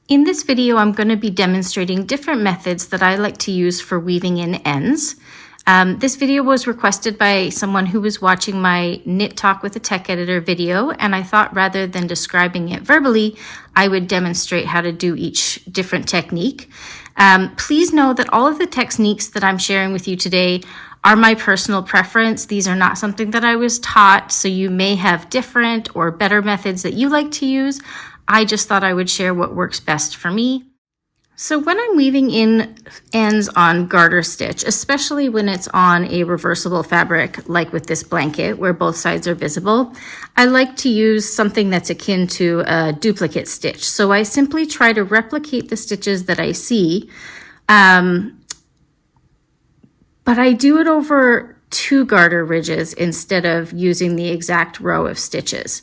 In this video, I'm going to be demonstrating different methods that I like to use for weaving in ends. This video was requested by someone who was watching my Knit Talk with a Tech Editor video, and I thought rather than describing it verbally, I would demonstrate how to do each different technique. Please know that all of the techniques that I'm sharing with you today are my personal preference. These are not something that I was taught, so you may have different or better methods that you like to use. I just thought I would share what works best for me. So when I'm weaving in ends on garter stitch, especially when it's on a reversible fabric like with this blanket where both sides are visible, I like to use something that's akin to a duplicate stitch. So I simply try to replicate the stitches that I see, but I do it over 2 garter ridges instead of using the exact row of stitches.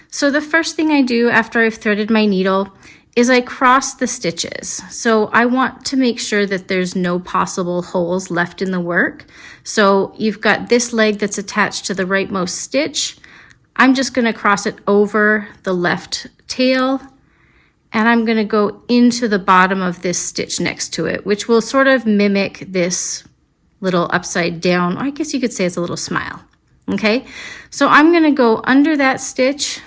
So the first thing I do after I've threaded my needle is I cross the stitches. So I want to make sure that there's no possible holes left in the work. So you've got this leg that's attached to the rightmost stitch. I'm just going to cross it over the left tail, and I'm going to go into the bottom of this stitch next to it, which will sort of mimic this little upside down, I guess you could say it's a little smile. Okay, so I'm going to go under that stitch.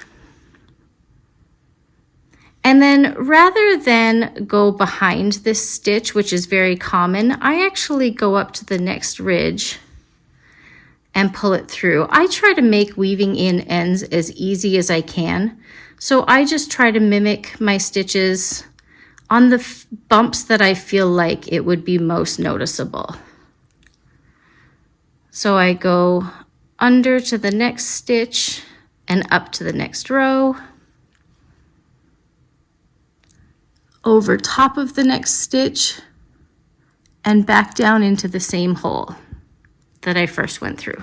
And then rather than go behind this stitch, which is very common, I actually go up to the next ridge and pull it through. I try to make weaving in ends as easy as I can. So I just try to mimic my stitches on the bumps that I feel like it would be most noticeable. So I go under to the next stitch and up to the next row, over top of the next stitch, and back down into the same hole that I first went through.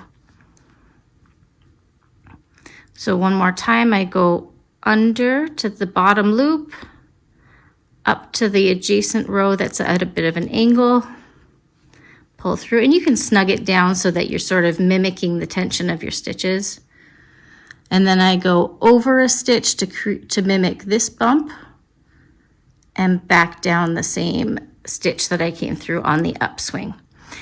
So one more time, I go under to the bottom loop, up to the adjacent row that's at a bit of an angle, pull through, and you can snug it down so that you're sort of mimicking the tension of your stitches. And then I go over a stitch to mimic this bump, and back down the same stitch that I came through on the upswing.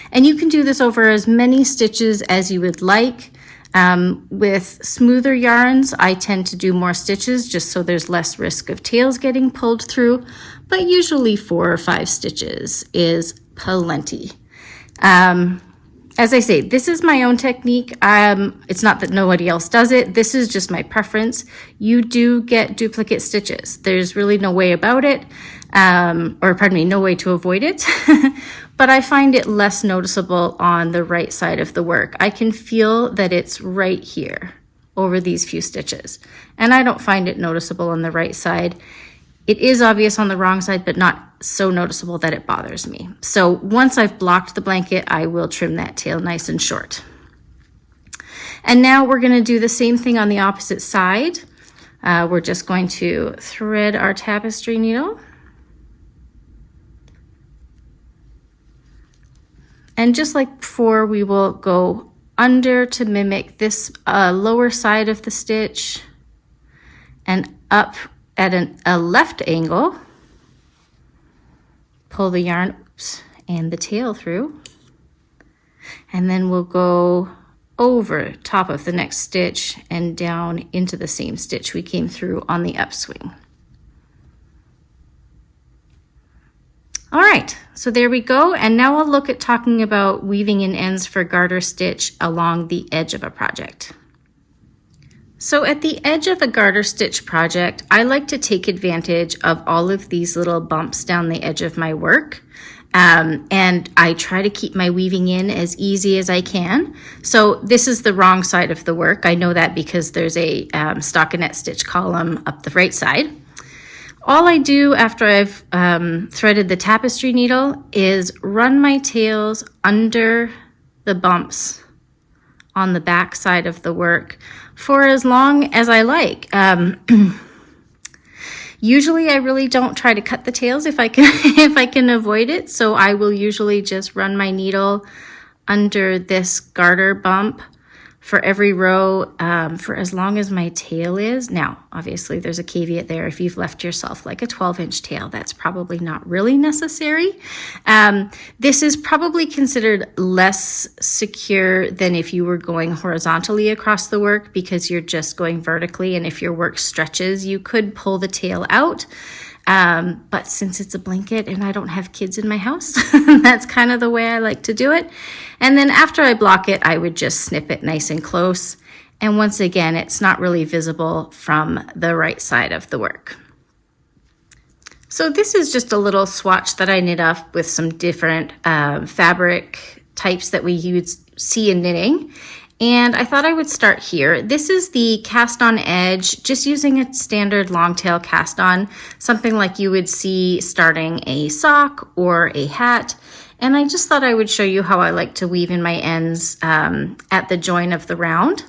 And you can do this over as many stitches as you would like. With smoother yarns, I tend to do more stitches just so there's less risk of tails getting pulled through, but usually 4 or 5 stitches is plenty. As I say, this is my own technique. It's not that nobody else does it. This is just my preference. You do get duplicate stitches. There's really no way about it, or pardon me, no way to avoid it. But I find it less noticeable on the right side of the work. I can feel that it's right here over these few stitches, and I don't find it noticeable on the right side. It is obvious on the wrong side, but not so noticeable that it bothers me. So once I've blocked the blanket, I will trim that tail nice and short. And now we're going to do the same thing on the opposite side. We're just going to thread our tapestry needle. And just like before, we will go under to mimic this lower side of the stitch and up at a left angle, pull the yarn and the tail through, and then we'll go over top of the next stitch and down into the same stitch we came through on the upswing. All right, so there we go, and now I'll look at talking about weaving in ends for garter stitch along the edge of a project. So at the edge of a garter stitch project, I like to take advantage of all of these little bumps down the edge of my work. And I try to keep my weaving in as easy as I can. So this is the wrong side of the work. I know that because there's a stockinette stitch column up the right side. All I do after I've threaded the tapestry needle is run my tails under the bumps on the back side of the work for as long as I like. Usually I really don't try to cut the tails if I can avoid it. So I will usually just run my needle under this garter bump for every row for as long as my tail is. Now, obviously there's a caveat there. If you've left yourself like a 12-inch tail, that's probably not really necessary. This is probably considered less secure than if you were going horizontally across the work, because you're just going vertically, and if your work stretches, you could pull the tail out. But since it's a blanket and I don't have kids in my house, that's kind of the way I like to do it. And then after I block it, I would just snip it nice and close. And once again, it's not really visible from the right side of the work. So this is just a little swatch that I knit up with some different fabric types that we see in knitting. And I thought I would start here. This is the cast on edge, just using a standard long tail cast on, something like you would see starting a sock or a hat. And I just thought I would show you how I like to weave in my ends at the join of the round.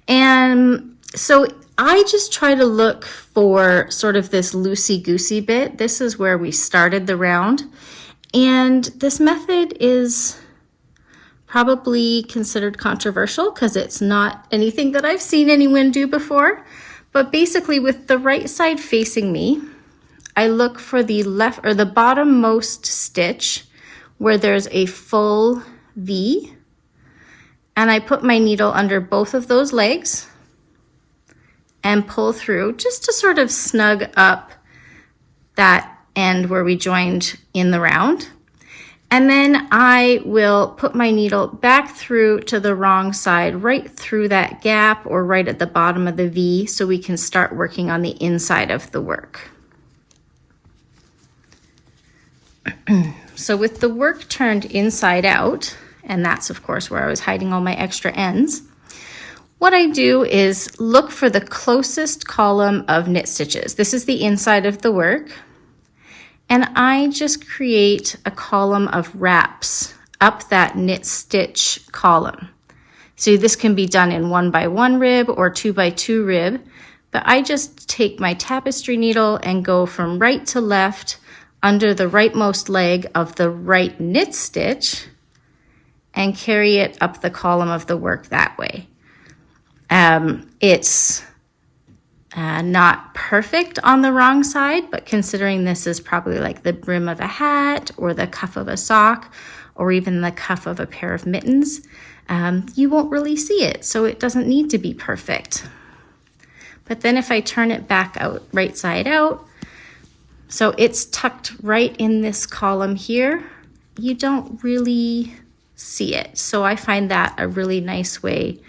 And so I just try to look for sort of this loosey-goosey bit. This is where we started the round. And this method is probably considered controversial because it's not anything that I've seen anyone do before. But basically, with the right side facing me, I look for the left or the bottommost stitch where there's a full V, and I put my needle under both of those legs and pull through just to sort of snug up that end where we joined in the round. And then I will put my needle back through to the wrong side, right through that gap or right at the bottom of the V, so we can start working on the inside of the work. So with the work turned inside out, and that's of course where I was hiding all my extra ends, what I do is look for the closest column of knit stitches. This is the inside of the work. And I just create a column of wraps up that knit stitch column. So this can be done in 1x1 rib or 2x2 rib, but I just take my tapestry needle and go from right to left under the rightmost leg of the right knit stitch and carry it up the column of the work that way. It's not perfect on the wrong side, but considering this is probably like the brim of a hat or the cuff of a sock or even the cuff of a pair of mittens, you won't really see it, so it doesn't need to be perfect. But then if I turn it back out, right side out, so it's tucked right in this column here, you don't really see it. So I find that a really nice way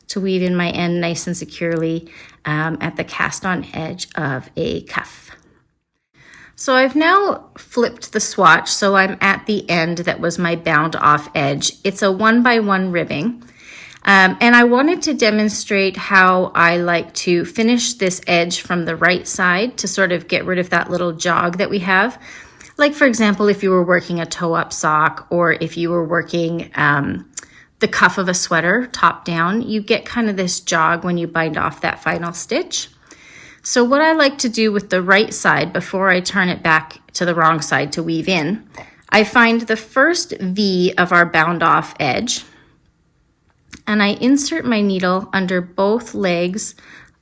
to weave in my end nice and securely at the cast on edge of a cuff. So I've now flipped the swatch, so I'm at the end that was my bound off edge. It's a 1x1 ribbing. And I wanted to demonstrate how I like to finish this edge from the right side to sort of get rid of that little jog that we have. Like for example, if you were working a toe-up sock or if you were working the cuff of a sweater top down, you get kind of this jog when you bind off that final stitch. So what I like to do with the right side before I turn it back to the wrong side to weave in, I find the first V of our bound off edge and I insert my needle under both legs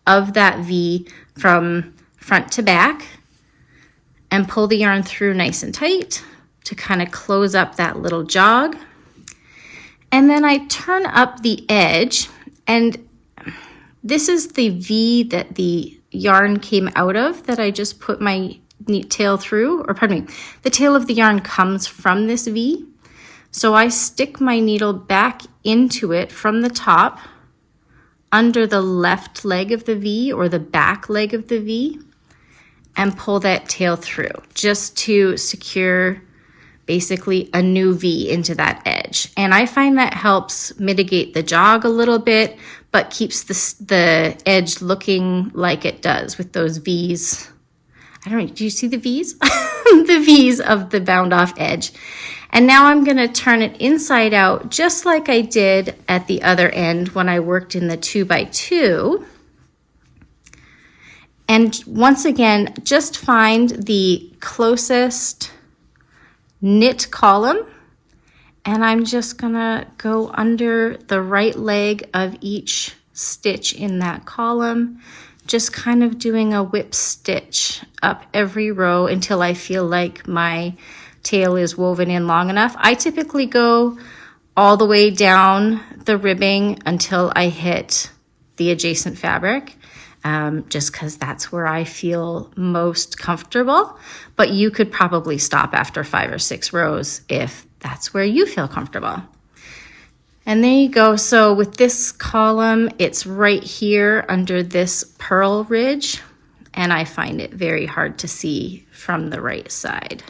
of that V from front to back and pull the yarn through nice and tight to kind of close up that little jog. And then I turn up the edge, and this is the V that the yarn came out of that I just put my tail through, or pardon me, the tail of the yarn comes from this V. So I stick my needle back into it from the top under the left leg of the V or the back leg of the V and pull that tail through just to secure basically a new V into that edge. And I find that helps mitigate the jog a little bit, but keeps the edge looking like it does with those V's. I don't know, do you see the V's? The V's of the bound off edge. And now I'm gonna turn it inside out just like I did at the other end when I worked in the 2x2. And once again, just find the closest knit column And I'm just gonna go under the right leg of each stitch in that column, just kind of doing a whip stitch up every row until I feel like my tail is woven in long enough. I typically go all the way down the ribbing until I hit the adjacent fabric, just because that's where I feel most comfortable. But you could probably stop after 5 or 6 rows if that's where you feel comfortable. And there you go. So with this column, it's right here under this purl ridge, and I find it very hard to see from the right side.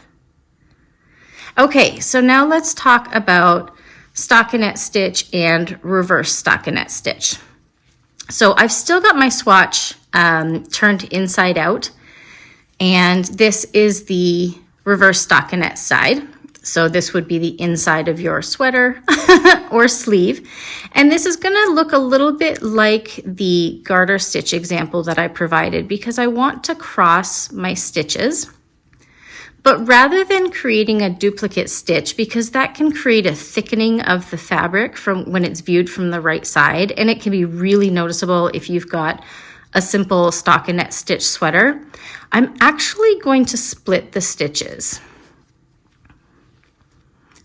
Okay, so now let's talk about stockinette stitch and reverse stockinette stitch. So I've still got my swatch turned inside out, and this is the reverse stockinette side. So this would be the inside of your sweater or sleeve. And this is gonna look a little bit like the garter stitch example that I provided, because I want to cross my stitches. But rather than creating a duplicate stitch, because that can create a thickening of the fabric from when it's viewed from the right side, and it can be really noticeable if you've got a simple stockinette stitch sweater, I'm actually going to split the stitches.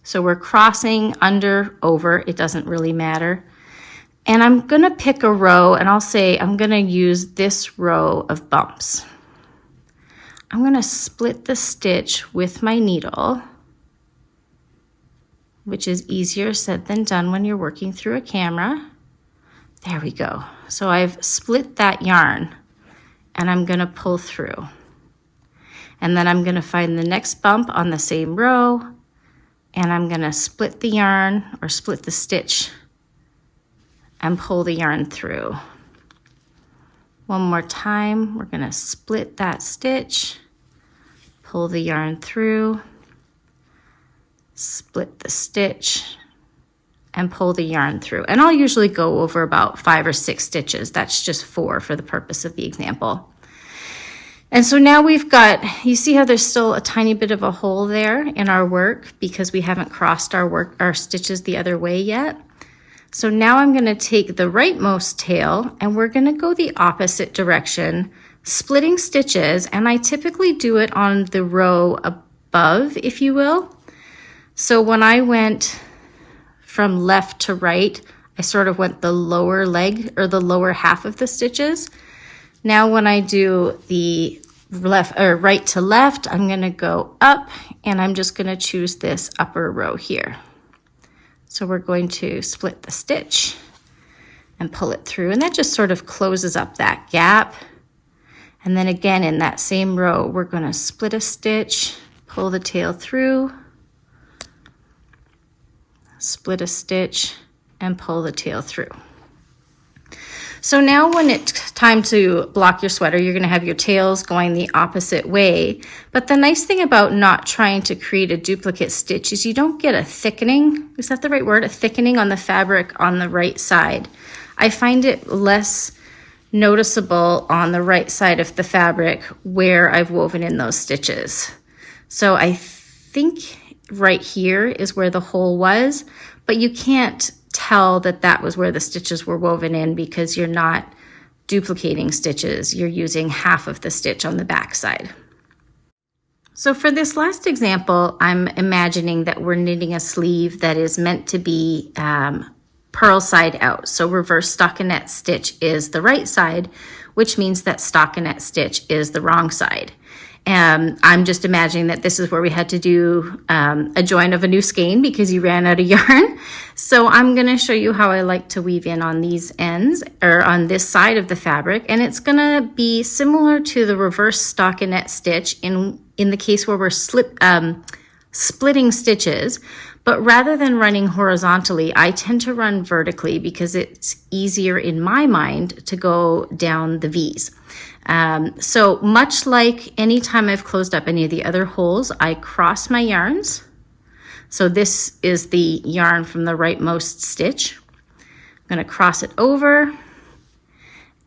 So we're crossing under, over, it doesn't really matter. And I'm gonna pick a row, and I'll say I'm gonna use this row of bumps. I'm gonna split the stitch with my needle, which is easier said than done when you're working through a camera. There we go. So I've split that yarn, and I'm gonna pull through. And then I'm gonna find the next bump on the same row, and I'm gonna split the yarn or split the stitch and pull the yarn through. One more time, we're gonna split that stitch, pull the yarn through, split the stitch, and pull the yarn through. And I'll usually go over about 5 or 6 stitches. That's just 4 for the purpose of the example. And so now we've got, you see how there's still a tiny bit of a hole there in our work because we haven't crossed our stitches the other way yet. So now I'm gonna take the rightmost tail and we're gonna go the opposite direction, splitting stitches, and I typically do it on the row above, if you will. So when I went from left to right, I sort of went the lower leg or the lower half of the stitches. Now when I do the left or right to left, I'm gonna go up and I'm just gonna choose this upper row here. So we're going to split the stitch and pull it through, and that just sort of closes up that gap. And then again in that same row, we're gonna split a stitch, pull the tail through, split a stitch, and pull the tail through. So now when it's time to block your sweater, you're gonna have your tails going the opposite way. But the nice thing about not trying to create a duplicate stitch is you don't get a thickening, is that the right word? A thickening on the fabric on the right side. I find it less noticeable on the right side of the fabric where I've woven in those stitches. So I think right here is where the hole was, but you can't tell that that was where the stitches were woven in because you're not duplicating stitches. You're using half of the stitch on the back side. So for this last example, I'm imagining that we're knitting a sleeve that is meant to be purl side out. So reverse stockinette stitch is the right side, which means that stockinette stitch is the wrong side. I'm just imagining that this is where we had to do a join of a new skein because you ran out of yarn. So I'm going to show you how I like to weave in on these ends or on this side of the fabric. And it's going to be similar to the reverse stockinette stitch in the case where we're splitting stitches. But rather than running horizontally, I tend to run vertically because it's easier in my mind to go down the V's. So much like any time I've closed up any of the other holes, I cross my yarns. So this is the yarn from the rightmost stitch. I'm going to cross it over,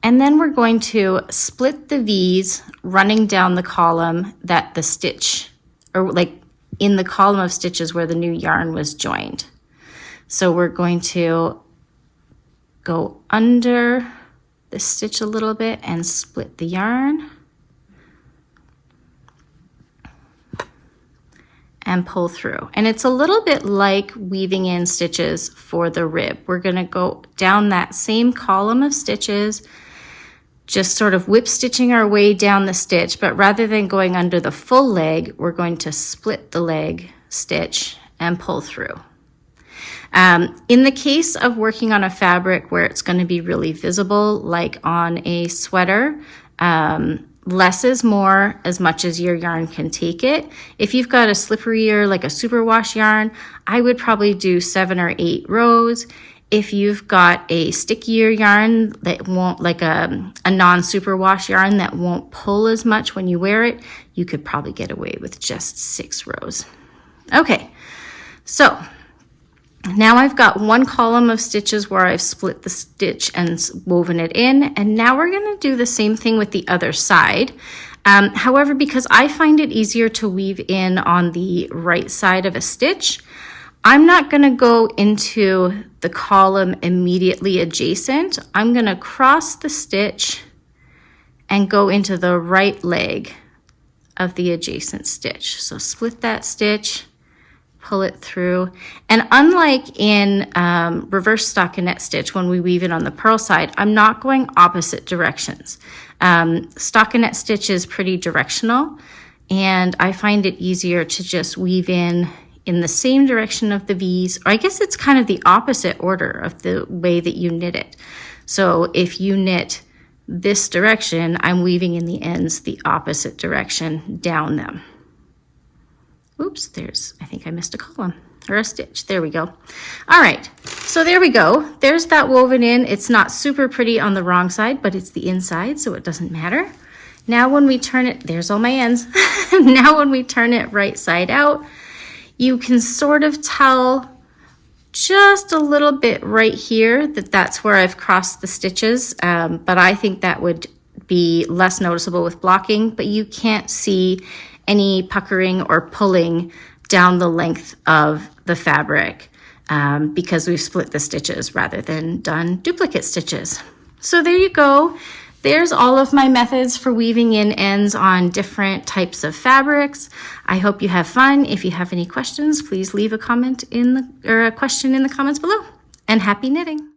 and then we're going to split the V's running down the column that the stitch, or like in the column of stitches where the new yarn was joined. So we're going to go under the stitch a little bit and split the yarn and pull through. And it's a little bit like weaving in stitches for the rib. We're gonna go down that same column of stitches, just sort of whip stitching our way down the stitch, but rather than going under the full leg, we're going to split the leg stitch and pull through. In the case of working on a fabric where it's going to be really visible, like on a sweater, less is more as much as your yarn can take it. If you've got a slipperier, like a superwash yarn, I would probably do 7 or 8 rows. If you've got a stickier yarn that won't, like a non-superwash yarn that won't pull as much when you wear it, you could probably get away with just 6 rows. Okay, so now I've got one column of stitches where I've split the stitch and woven it in, and now we're going to do the same thing with the other side. However, because I find it easier to weave in on the right side of a stitch, I'm not going to go into the column immediately adjacent. I'm going to cross the stitch and go into the right leg of the adjacent stitch. So split that stitch, pull it through. And unlike in reverse stockinette stitch, when we weave it on the purl side, I'm not going opposite directions. Stockinette stitch is pretty directional, and I find it easier to just weave in the same direction of the V's, or I guess it's kind of the opposite order of the way that you knit it. So if you knit this direction, I'm weaving in the ends the opposite direction down them. Oops, I think I missed a column or a stitch. There we go. All right, so there we go. There's that woven in. It's not super pretty on the wrong side, but it's the inside, so it doesn't matter. Now when we turn it, there's all my ends. Now when we turn it right side out, you can sort of tell just a little bit right here that that's where I've crossed the stitches, but I think that would be less noticeable with blocking, but you can't see any puckering or pulling down the length of the fabric because we've split the stitches rather than done duplicate stitches. So there you go. There's all of my methods for weaving in ends on different types of fabrics. I hope you have fun. If you have any questions, please leave a comment a question in the comments below. And happy knitting!